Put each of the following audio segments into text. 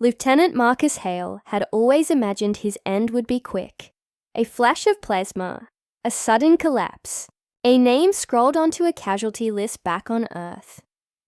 Lieutenant Marcus Hale had always imagined his end would be quick. A flash of plasma, a sudden collapse, a name scrolled onto a casualty list back on Earth.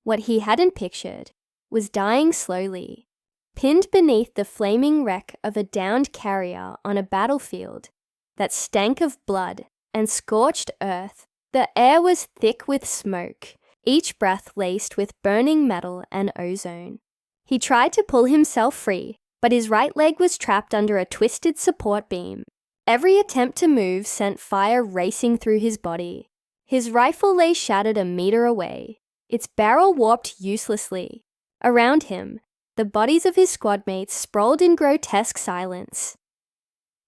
What he hadn't pictured was dying slowly, pinned beneath the flaming wreck of a downed carrier on a battlefield that stank of blood and scorched earth. The air was thick with smoke, each breath laced with burning metal and ozone. He tried to pull himself free, but his right leg was trapped under a twisted support beam. Every attempt to move sent fire racing through his body. His rifle lay shattered a meter away, its barrel warped uselessly. Around him, the bodies of his squad mates sprawled in grotesque silence.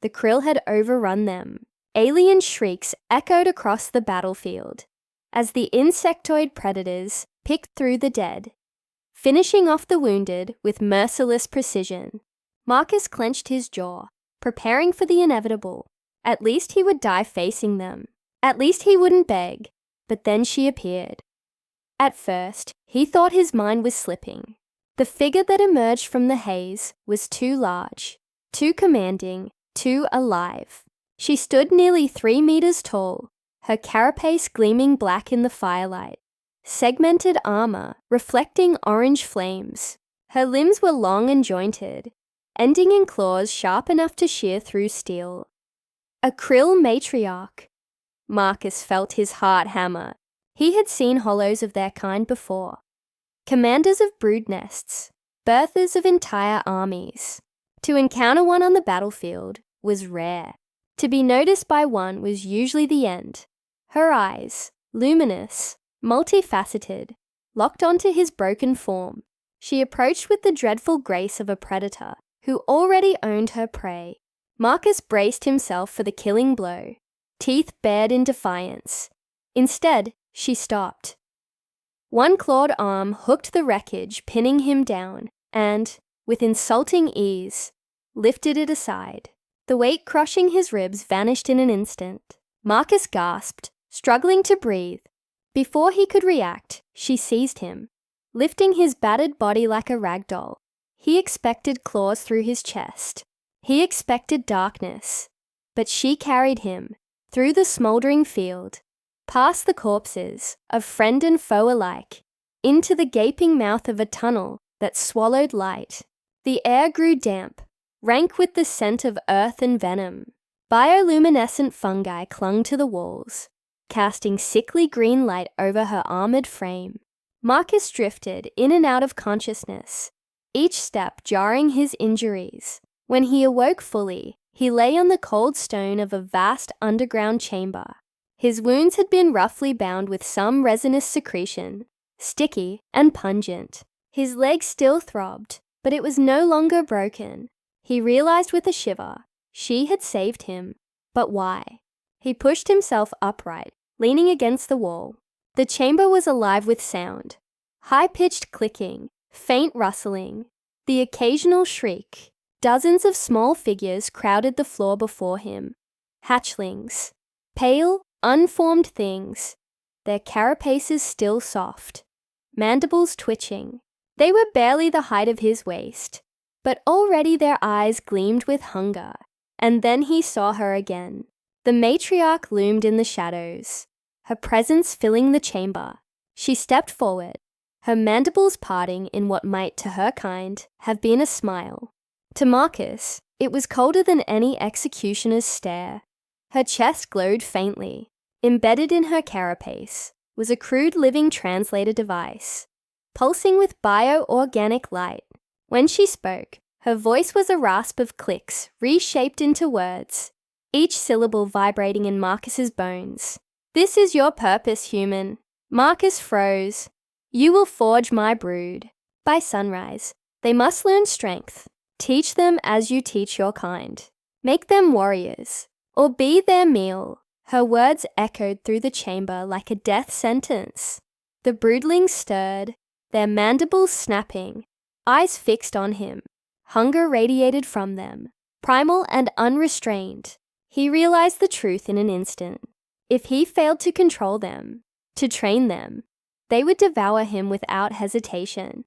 The krill had overrun them. Alien shrieks echoed across the battlefield as the insectoid predators picked through the dead, finishing off the wounded with merciless precision. Marcus clenched his jaw, preparing for the inevitable. At least he would die facing them. At least he wouldn't beg. But then she appeared. At first, he thought his mind was slipping. The figure that emerged from the haze was too large, too commanding, too alive. She stood nearly 3 meters tall, her carapace gleaming black in the firelight, segmented armor reflecting orange flames. Her limbs were long and jointed, ending in claws sharp enough to shear through steel. A krill matriarch. Marcus felt his heart hammer. He had seen hollows of their kind before. Commanders of brood nests, birthers of entire armies. To encounter one on the battlefield was rare. To be noticed by one was usually the end. Her eyes, luminous, multifaceted, locked onto his broken form. She approached with the dreadful grace of a predator who already owned her prey. Marcus braced himself for the killing blow, teeth bared in defiance. Instead, she stopped. One clawed arm hooked the wreckage, pinning him down, and, with insulting ease, lifted it aside. The weight crushing his ribs vanished in an instant. Marcus gasped, struggling to breathe. Before he could react, she seized him, lifting his battered body like a rag doll. He expected claws through his chest. He expected darkness. But she carried him, through the smoldering field, past the corpses of friend and foe alike, into the gaping mouth of a tunnel that swallowed light. The air grew damp, rank with the scent of earth and venom. Bioluminescent fungi clung to the walls, casting sickly green light over her armored frame. Marcus drifted in and out of consciousness, each step jarring his injuries. When he awoke fully, he lay on the cold stone of a vast underground chamber. His wounds had been roughly bound with some resinous secretion, sticky and pungent. His leg still throbbed, but it was no longer broken. He realized with a shiver, she had saved him. But why? He pushed himself upright, leaning against the wall. The chamber was alive with sound. High-pitched clicking, faint rustling, the occasional shriek. Dozens of small figures crowded the floor before him. Hatchlings. Pale, unformed things, their carapaces still soft, mandibles twitching. They were barely the height of his waist, but already their eyes gleamed with hunger. And then he saw her again. The matriarch loomed in the shadows, her presence filling the chamber. She stepped forward, her mandibles parting in what might, to her kind, have been a smile. To Marcus, it was colder than any executioner's stare. Her chest glowed faintly. Embedded in her carapace was a crude living translator device, pulsing with bio-organic light. When she spoke, her voice was a rasp of clicks reshaped into words, each syllable vibrating in Marcus's bones. "This is your purpose, human." Marcus froze. "You will forge my brood. By sunrise, they must learn strength. Teach them as you teach your kind. Make them warriors, or be their meal." Her words echoed through the chamber like a death sentence. The broodlings stirred, their mandibles snapping, eyes fixed on him. Hunger radiated from them, primal and unrestrained. He realized the truth in an instant. If he failed to control them, to train them, they would devour him without hesitation.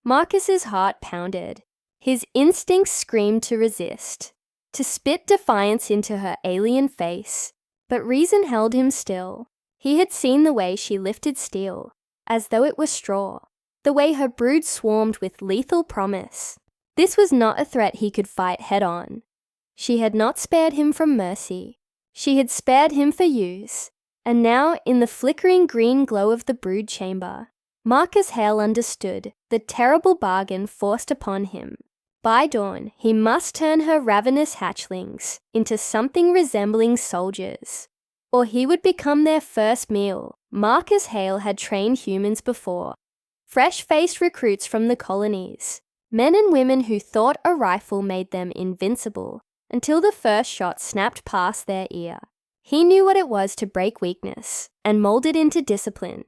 Marcus's heart pounded. His instincts screamed to resist, to spit defiance into her alien face, but reason held him still. He had seen the way she lifted steel, as though it were straw, the way her brood swarmed with lethal promise. This was not a threat he could fight head-on. She had not spared him from mercy. She had spared him for use, and now, in the flickering green glow of the brood chamber, Marcus Hale understood the terrible bargain forced upon him. By dawn, he must turn her ravenous hatchlings into something resembling soldiers, or he would become their first meal. Marcus Hale had trained humans before, fresh-faced recruits from the colonies, men and women who thought a rifle made them invincible until the first shot snapped past their ear. He knew what it was to break weakness and mold it into discipline,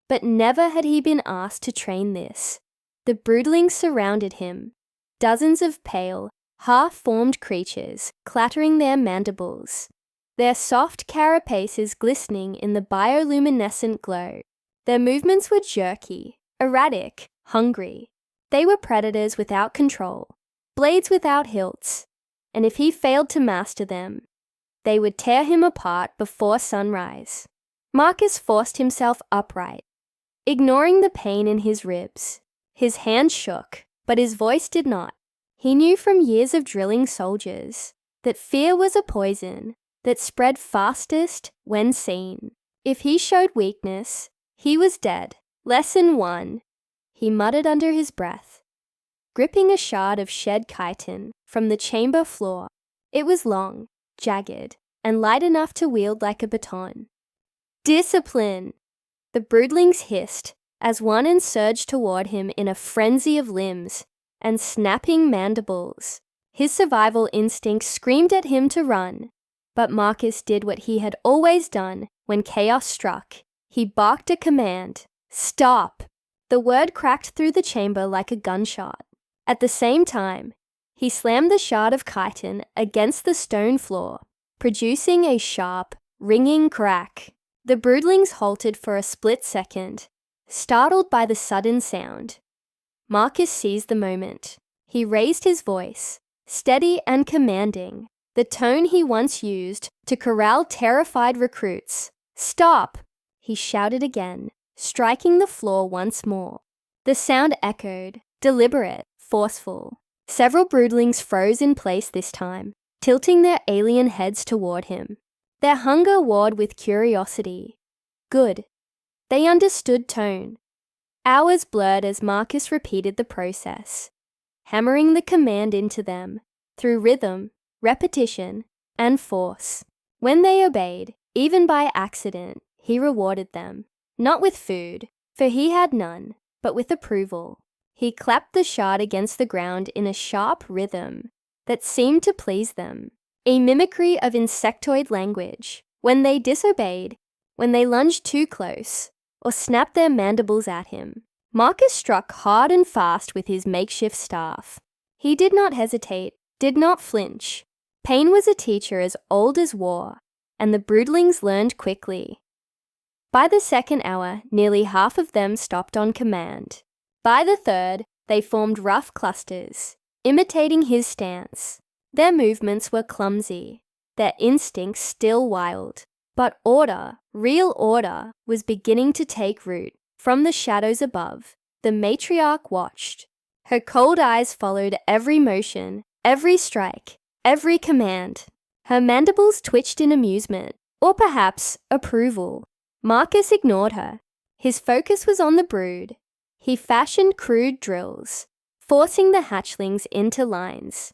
but never had he been asked to train this. The broodlings surrounded him, dozens of pale, half-formed creatures clattering their mandibles, their soft carapaces glistening in the bioluminescent glow. Their movements were jerky, erratic, hungry. They were predators without control, blades without hilts, and if he failed to master them, they would tear him apart before sunrise. Marcus forced himself upright, ignoring the pain in his ribs. His hands shook, but his voice did not. He knew from years of drilling soldiers that fear was a poison that spread fastest when seen. If he showed weakness, he was dead. Lesson 1, he muttered under his breath, gripping a shard of shed chitin from the chamber floor. It was long, jagged, and light enough to wield like a baton. Discipline! The broodlings hissed as one and surged toward him in a frenzy of limbs and snapping mandibles. His survival instinct screamed at him to run, but Marcus did what he had always done when chaos struck. He barked a command. Stop! The word cracked through the chamber like a gunshot. At the same time, he slammed the shard of chitin against the stone floor, producing a sharp, ringing crack. The broodlings halted for a split second, startled by the sudden sound. Marcus seized the moment. He raised his voice, steady and commanding, the tone he once used to corral terrified recruits. Stop! He shouted again, striking the floor once more. The sound echoed, deliberate, forceful. Several broodlings froze in place this time, tilting their alien heads toward him. Their hunger warred with curiosity. Good. They understood tone. Hours blurred as Marcus repeated the process, hammering the command into them through rhythm, repetition, and force. When they obeyed, even by accident, he rewarded them, not with food, for he had none, but with approval. He clapped the shard against the ground in a sharp rhythm that seemed to please them, a mimicry of insectoid language. When they disobeyed, when they lunged too close, or snapped their mandibles at him, Marcus struck hard and fast with his makeshift staff. He did not hesitate, did not flinch. Pain was a teacher as old as war, and the broodlings learned quickly. By the second hour, nearly half of them stopped on command. By the third, they formed rough clusters, imitating his stance. Their movements were clumsy, their instincts still wild. But order, real order, was beginning to take root. From the shadows above, the matriarch watched. Her cold eyes followed every motion, every strike, every command. Her mandibles twitched in amusement, or perhaps approval. Marcus ignored her. His focus was on the brood. He fashioned crude drills, forcing the hatchlings into lines,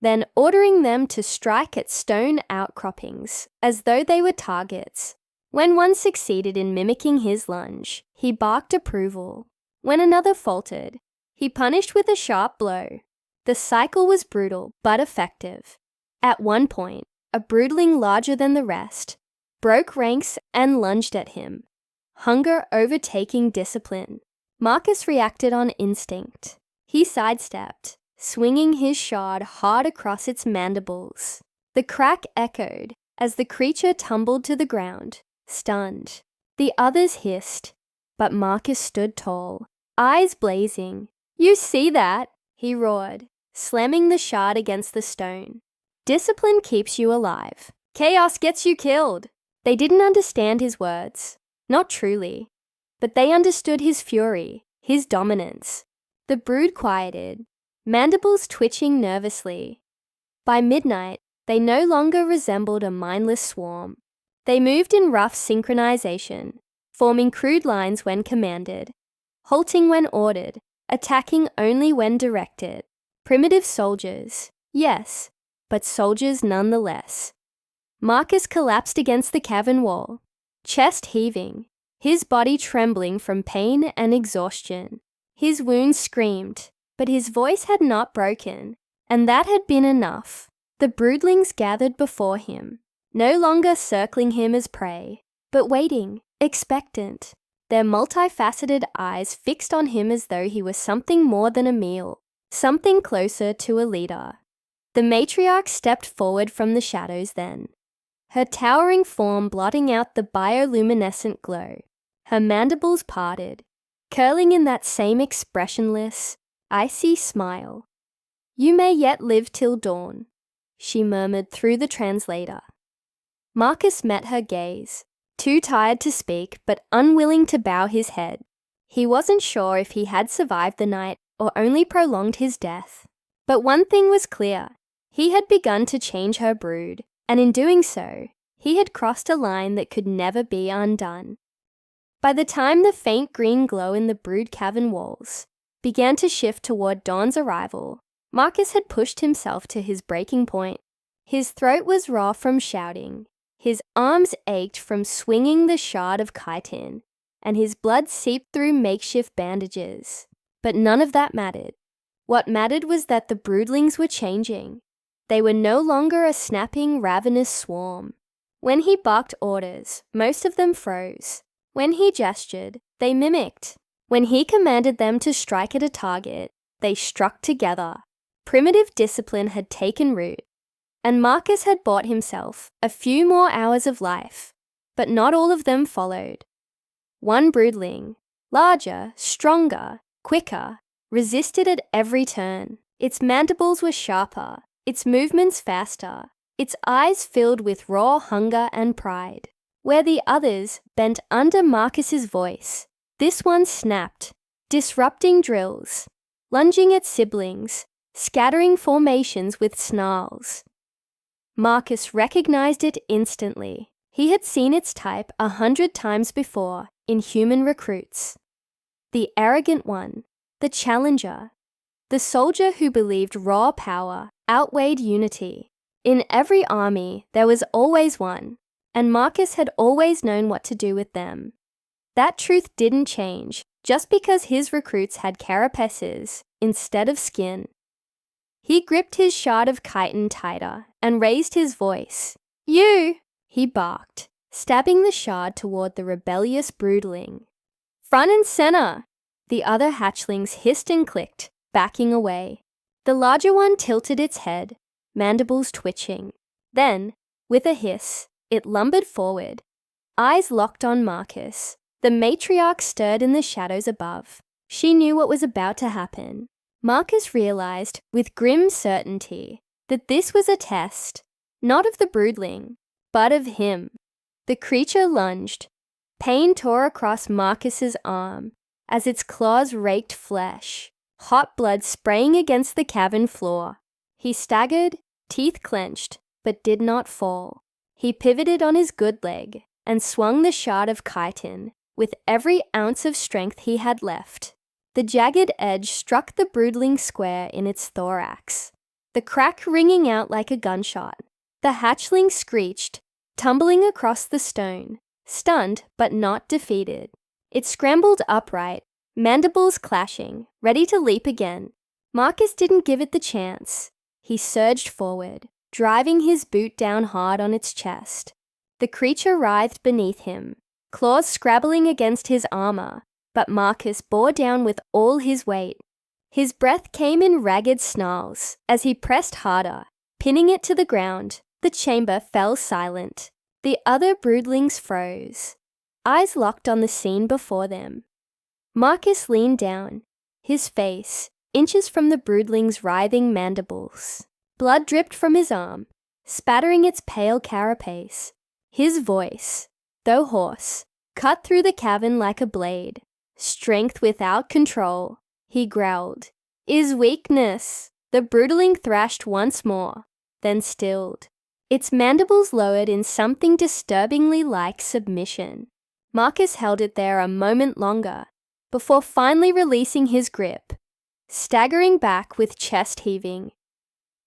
then ordering them to strike at stone outcroppings as though they were targets. When one succeeded in mimicking his lunge, he barked approval. When another faltered, he punished with a sharp blow. The cycle was brutal but effective. At one point, a broodling larger than the rest broke ranks and lunged at him, hunger overtaking discipline. Marcus reacted on instinct. He sidestepped, swinging his shard hard across its mandibles. The crack echoed as the creature tumbled to the ground, stunned. The others hissed, but Marcus stood tall, eyes blazing. "You see that?" he roared, slamming the shard against the stone. Discipline keeps you alive. Chaos gets you killed. They didn't understand his words. Not truly. But they understood his fury, his dominance. The brood quieted, mandibles twitching nervously. By midnight, they no longer resembled a mindless swarm. They moved in rough synchronization, forming crude lines when commanded, halting when ordered, attacking only when directed. Primitive soldiers, yes, but soldiers nonetheless. Marcus collapsed against the cavern wall, chest heaving, his body trembling from pain and exhaustion. His wounds screamed, but his voice had not broken, and that had been enough. The broodlings gathered before him, no longer circling him as prey, but waiting, expectant, their multifaceted eyes fixed on him as though he was something more than a meal, something closer to a leader. The matriarch stepped forward from the shadows then, her towering form blotting out the bioluminescent glow. Her mandibles parted, curling in that same expressionless, icy smile. "You may yet live till dawn," she murmured through the translator. Marcus met her gaze, too tired to speak but unwilling to bow his head. He wasn't sure if he had survived the night or only prolonged his death. But one thing was clear. He had begun to change her brood, and in doing so, he had crossed a line that could never be undone. By the time the faint green glow in the brood cavern walls began to shift toward dawn's arrival, Marcus had pushed himself to his breaking point. His throat was raw from shouting, his arms ached from swinging the shard of chitin, and his blood seeped through makeshift bandages. But none of that mattered. What mattered was that the broodlings were changing. They were no longer a snapping, ravenous swarm. When he barked orders, most of them froze. When he gestured, they mimicked. When he commanded them to strike at a target, they struck together. Primitive discipline had taken root, and Marcus had bought himself a few more hours of life, but not all of them followed. One broodling, larger, stronger, quicker, resisted at every turn. Its mandibles were sharper, its movements faster, its eyes filled with raw hunger and pride. Where the others bent under Marcus's voice, this one snapped, disrupting drills, lunging at siblings, scattering formations with snarls. Marcus recognized it instantly. He had seen its type 100 times before in human recruits. The arrogant one, the challenger, the soldier who believed raw power outweighed unity. In every army, there was always one, and Marcus had always known what to do with them. That truth didn't change just because his recruits had carapaces instead of skin. He gripped his shard of chitin tighter and raised his voice. "You!" he barked, stabbing the shard toward the rebellious broodling. "Front and center!" The other hatchlings hissed and clicked, backing away. The larger one tilted its head, mandibles twitching. Then, with a hiss, it lumbered forward, eyes locked on Marcus. The matriarch stirred in the shadows above. She knew what was about to happen. Marcus realized with grim certainty that this was a test, not of the broodling, but of him. The creature lunged. Pain tore across Marcus's arm as its claws raked flesh, hot blood spraying against the cavern floor. He staggered, teeth clenched, but did not fall. He pivoted on his good leg and swung the shard of chitin with every ounce of strength he had left. The jagged edge struck the broodling square in its thorax, the crack ringing out like a gunshot. The hatchling screeched, tumbling across the stone, stunned but not defeated. It scrambled upright, mandibles clashing, ready to leap again. Marcus didn't give it the chance. He surged forward, driving his boot down hard on its chest. The creature writhed beneath him, claws scrabbling against his armor, but Marcus bore down with all his weight. His breath came in ragged snarls as he pressed harder, pinning it to the ground. The chamber fell silent. The other broodlings froze, eyes locked on the scene before them. Marcus leaned down, his face, inches from the broodling's writhing mandibles. Blood dripped from his arm, spattering its pale carapace. His voice, though hoarse, cut through the cavern like a blade. Strength without control, he growled. Is weakness. The broodling thrashed once more, then stilled. Its mandibles lowered in something disturbingly like submission. Marcus held it there a moment longer, before finally releasing his grip. Staggering back with chest heaving,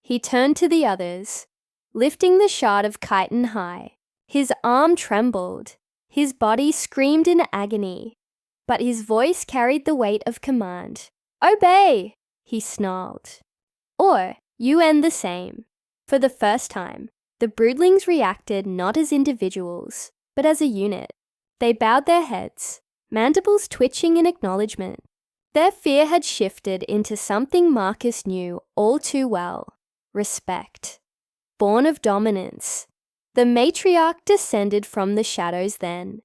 he turned to the others, lifting the shard of chitin high. His arm trembled, his body screamed in agony, but his voice carried the weight of command. Obey, he snarled. Or you end the same. For the first time, the broodlings reacted not as individuals, but as a unit. They bowed their heads, mandibles twitching in acknowledgement. Their fear had shifted into something Marcus knew all too well: respect. Born of dominance, the matriarch descended from the shadows then,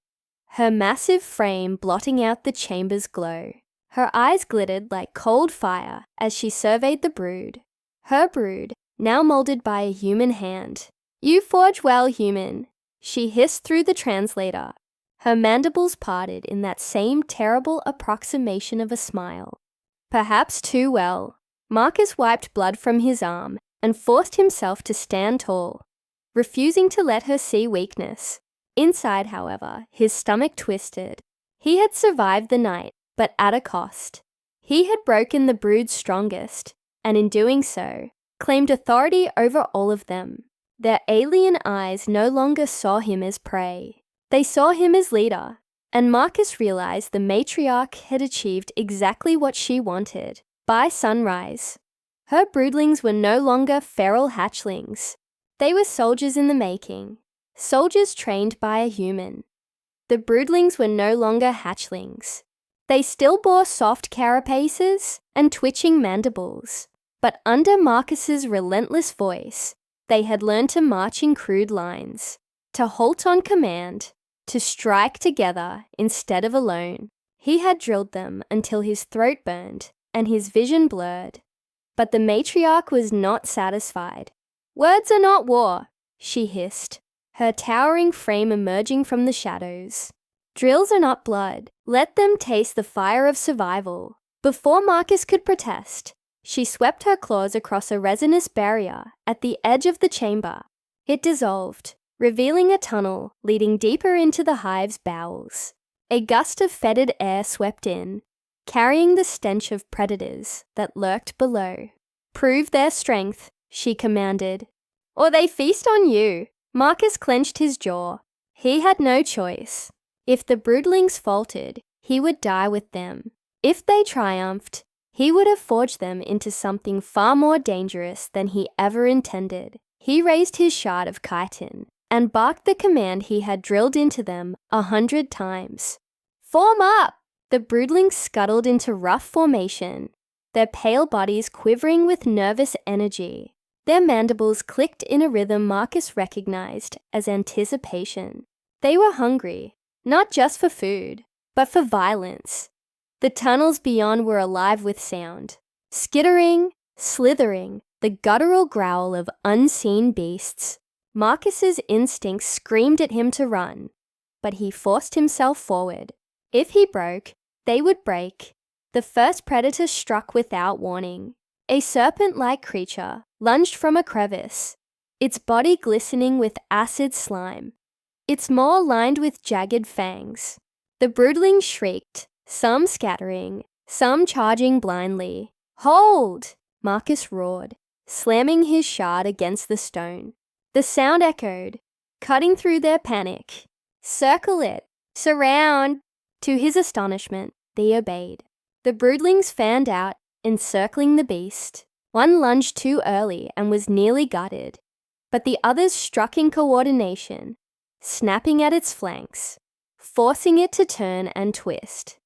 her massive frame blotting out the chamber's glow. Her eyes glittered like cold fire as she surveyed the brood. Her brood, now molded by a human hand. You forge well, human, she hissed through the translator. Her mandibles parted in that same terrible approximation of a smile. Perhaps too well. Marcus wiped blood from his arm and forced himself to stand tall, refusing to let her see weakness. Inside, however, his stomach twisted. He had survived the night, but at a cost. He had broken the brood's strongest, and in doing so, claimed authority over all of them. Their alien eyes no longer saw him as prey. They saw him as leader, and Marcus realized the matriarch had achieved exactly what she wanted. By sunrise, her broodlings were no longer feral hatchlings. They were soldiers in the making, soldiers trained by a human. The broodlings were no longer hatchlings. They still bore soft carapaces and twitching mandibles, but under Marcus's relentless voice, they had learned to march in crude lines, to halt on command, to strike together instead of alone. He had drilled them until his throat burned and his vision blurred. But the matriarch was not satisfied. Words are not war, she hissed, her towering frame emerging from the shadows. Drills are not blood. Let them taste the fire of survival. Before Marcus could protest, she swept her claws across a resinous barrier at the edge of the chamber. It dissolved, revealing a tunnel leading deeper into the hive's bowels. A gust of fetid air swept in, carrying the stench of predators that lurked below. Prove their strength, she commanded, or they feast on you. Marcus clenched his jaw. He had no choice. If the broodlings faltered, he would die with them. If they triumphed, he would have forged them into something far more dangerous than he ever intended. He raised his shard of chitin and barked the command he had drilled into them 100 times. Form up! The broodlings scuttled into rough formation, their pale bodies quivering with nervous energy. Their mandibles clicked in a rhythm Marcus recognized as anticipation. They were hungry, not just for food, but for violence. The tunnels beyond were alive with sound. Skittering, slithering, the guttural growl of unseen beasts. Marcus's instincts screamed at him to run, but he forced himself forward. If he broke, they would break. The first predator struck without warning. A serpent-like creature lunged from a crevice, its body glistening with acid slime, its maw lined with jagged fangs. The broodlings shrieked, some scattering, some charging blindly. Hold! Marcus roared, slamming his shard against the stone. The sound echoed, cutting through their panic. Circle it! Surround! To his astonishment, they obeyed. The broodlings fanned out, encircling the beast. One lunged too early and was nearly gutted, but the others struck in coordination, snapping at its flanks, forcing it to turn and twist.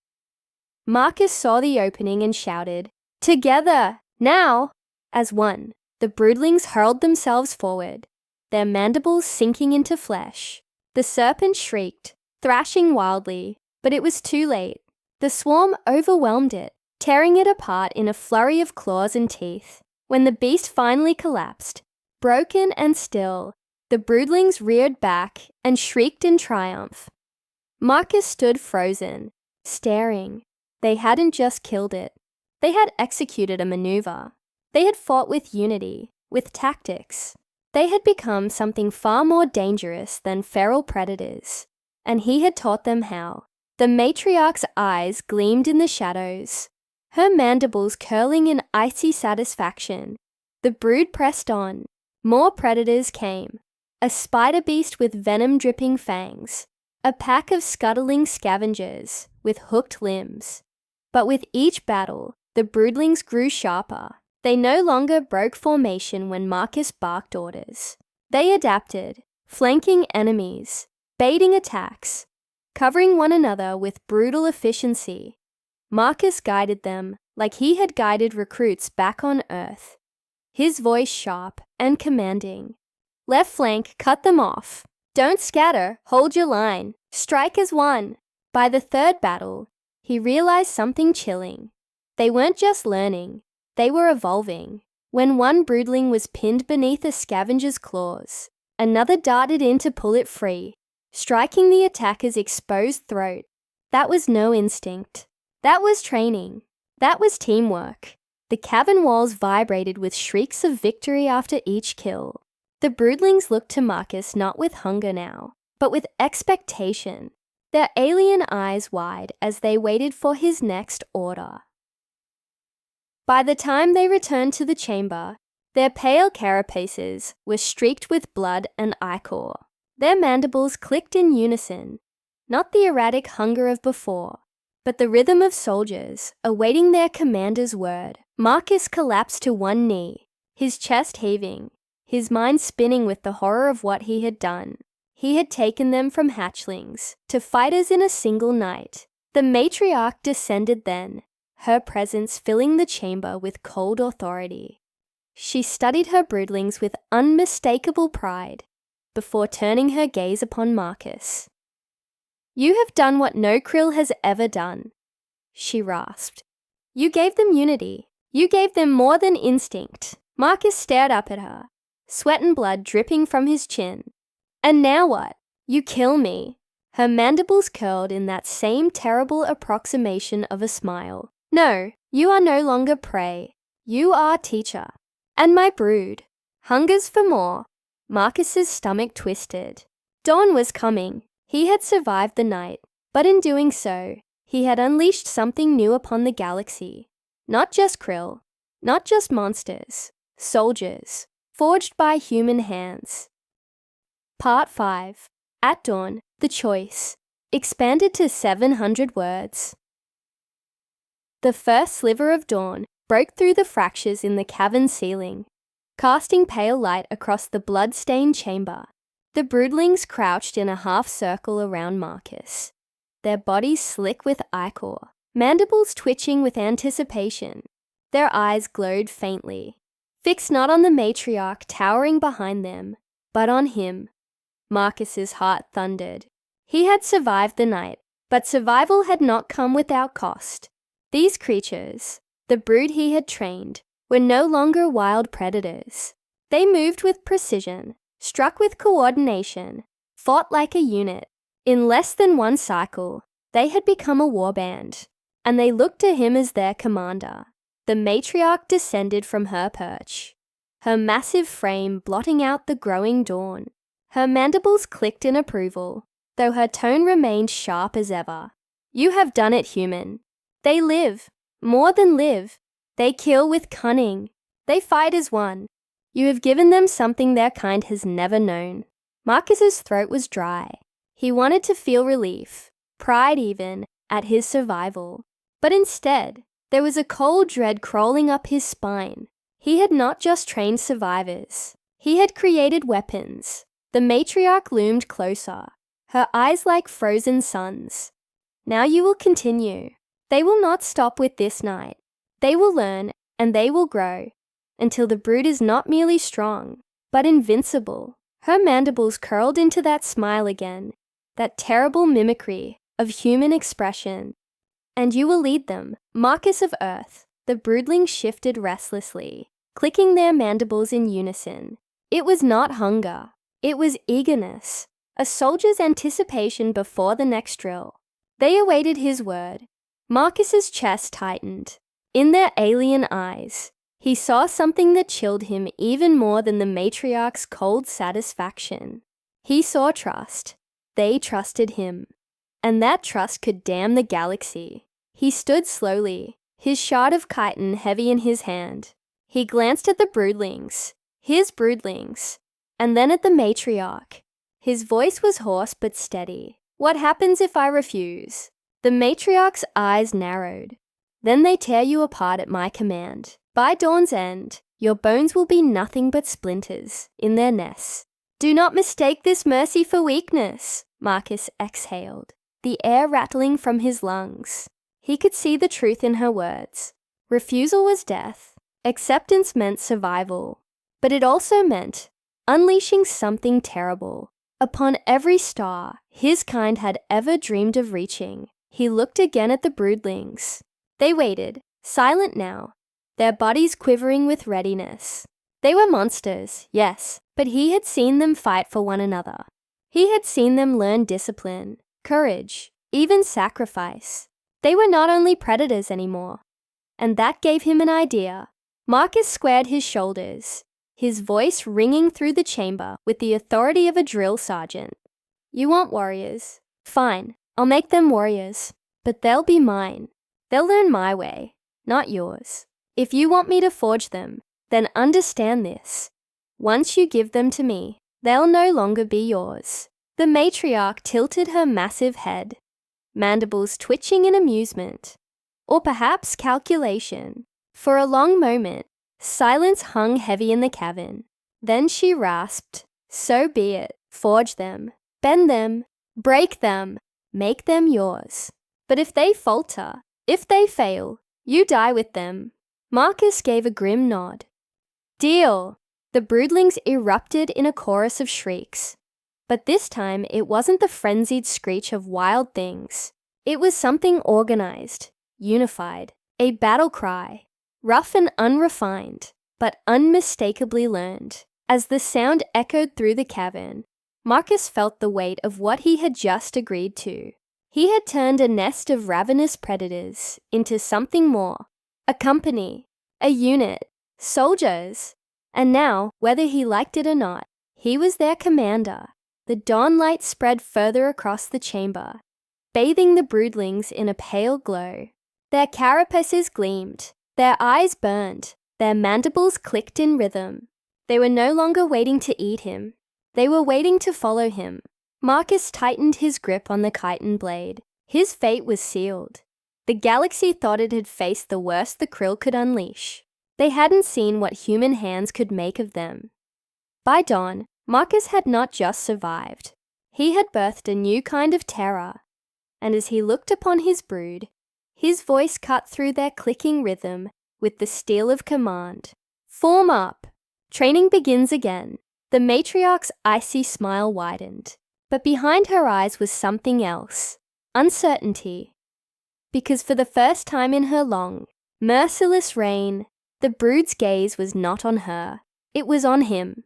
Marcus saw the opening and shouted, "Together! Now!" As one, the broodlings hurled themselves forward, their mandibles sinking into flesh. The serpent shrieked, thrashing wildly, but it was too late. The swarm overwhelmed it, tearing it apart in a flurry of claws and teeth. When the beast finally collapsed, broken and still, the broodlings reared back and shrieked in triumph. Marcus stood frozen, staring. They hadn't just killed it. They had executed a maneuver. They had fought with unity, with tactics. They had become something far more dangerous than feral predators, and he had taught them how. The matriarch's eyes gleamed in the shadows, her mandibles curling in icy satisfaction. The brood pressed on. More predators came. A spider beast with venom-dripping fangs. A pack of scuttling scavengers with hooked limbs. But with each battle, the broodlings grew sharper. They no longer broke formation when Marcus barked orders. They adapted, flanking enemies, baiting attacks, covering one another with brutal efficiency. Marcus guided them like he had guided recruits back on Earth. His voice sharp and commanding. Left flank, cut them off. Don't scatter, hold your line. Strike as one. By the third battle, he realized something chilling. They weren't just learning, they were evolving. When one broodling was pinned beneath a scavenger's claws, another darted in to pull it free, striking the attacker's exposed throat. That was no instinct. That was training. That was teamwork. The cavern walls vibrated with shrieks of victory after each kill. The broodlings looked to Marcus not with hunger now, but with expectation, their alien eyes wide as they waited for his next order. By the time they returned to the chamber, their pale carapaces were streaked with blood and ichor. Their mandibles clicked in unison, not the erratic hunger of before, but the rhythm of soldiers awaiting their commander's word. Marcus collapsed to one knee, his chest heaving, his mind spinning with the horror of what he had done. He had taken them from hatchlings to fighters in a single night. The matriarch descended then, her presence filling the chamber with cold authority. She studied her broodlings with unmistakable pride before turning her gaze upon Marcus. "You have done what no krill has ever done," she rasped. "You gave them unity. You gave them more than instinct." Marcus stared up at her, sweat and blood dripping from his chin. "And now what? You kill me." Her mandibles curled in that same terrible approximation of a smile. "No, you are no longer prey. You are teacher. And my brood hungers for more." Marcus's stomach twisted. Dawn was coming. He had survived the night, but in doing so, he had unleashed something new upon the galaxy. Not just krill, not just monsters, soldiers, forged by human hands. Part 5. At Dawn, The Choice, expanded to 700 words. The first sliver of dawn broke through the fractures in the cavern ceiling, casting pale light across the blood-stained chamber. The broodlings crouched in a half-circle around Marcus, their bodies slick with ichor, mandibles twitching with anticipation. Their eyes glowed faintly, fixed not on the matriarch towering behind them, but on him. Marcus's heart thundered. He had survived the night, but survival had not come without cost. These creatures, the brood he had trained, were no longer wild predators. They moved with precision, struck with coordination, fought like a unit. In less than one cycle, they had become a warband, and they looked to him as their commander. The matriarch descended from her perch, her massive frame blotting out the growing dawn. Her mandibles clicked in approval, though her tone remained sharp as ever. "You have done it, human. They live, more than live. They kill with cunning. They fight as one. You have given them something their kind has never known." Marcus's throat was dry. He wanted to feel relief, pride even, at his survival. But instead, there was a cold dread crawling up his spine. He had not just trained survivors. He had created weapons. The matriarch loomed closer, her eyes like frozen suns. "Now you will continue. They will not stop with this night. They will learn, and they will grow, until the brood is not merely strong, but invincible." Her mandibles curled into that smile again, that terrible mimicry of human expression. And you will lead them, Marcus of Earth. The broodlings shifted restlessly, clicking their mandibles in unison. It was not hunger. It was eagerness, a soldier's anticipation before the next drill. They awaited his word. Marcus's chest tightened. In their alien eyes, he saw something that chilled him even more than the matriarch's cold satisfaction. He saw trust. They trusted him. And that trust could damn the galaxy. He stood slowly, his shard of chitin heavy in his hand. He glanced at the broodlings, his broodlings, and then at the matriarch. His voice was hoarse but steady. What happens if I refuse? The matriarch's eyes narrowed. Then they tear you apart at my command. By dawn's end, your bones will be nothing but splinters in their nests. Do not mistake this mercy for weakness, Marcus exhaled, the air rattling from his lungs. He could see the truth in her words. Refusal was death. Acceptance meant survival. But it also meant unleashing something terrible upon every star his kind had ever dreamed of reaching. He looked again at the broodlings. They waited, silent now, their bodies quivering with readiness. They were monsters, yes, but he had seen them fight for one another. He had seen them learn discipline, courage, even sacrifice. They were not only predators anymore. And that gave him an idea. Marcus squared his shoulders, his voice ringing through the chamber with the authority of a drill sergeant. You want warriors? Fine, I'll make them warriors. But they'll be mine. They'll learn my way, not yours. If you want me to forge them, then understand this. Once you give them to me, they'll no longer be yours. The matriarch tilted her massive head, mandibles twitching in amusement, or perhaps calculation. For a long moment, silence hung heavy in the cavern. Then she rasped, so be it, forge them, bend them, break them, make them yours. But if they falter, if they fail, you die with them. Marcus gave a grim nod. Deal! The broodlings erupted in a chorus of shrieks. But this time it wasn't the frenzied screech of wild things. It was something organized, unified, a battle cry, rough and unrefined, but unmistakably learned. As the sound echoed through the cavern, Marcus felt the weight of what he had just agreed to. He had turned a nest of ravenous predators into something more, a company, a unit, soldiers. And now, whether he liked it or not, he was their commander. The dawn light spread further across the chamber, bathing the broodlings in a pale glow. Their carapaces gleamed, their eyes burned, their mandibles clicked in rhythm. They were no longer waiting to eat him. They were waiting to follow him. Marcus tightened his grip on the chitin blade. His fate was sealed. The galaxy thought it had faced the worst the krill could unleash. They hadn't seen what human hands could make of them. By dawn, Marcus had not just survived. He had birthed a new kind of terror. And as he looked upon his brood, his voice cut through their clicking rhythm with the steel of command. Form up! Training begins again. The matriarch's icy smile widened. But behind her eyes was something else. Uncertainty. Because for the first time in her long, merciless reign, the brood's gaze was not on her. It was on him.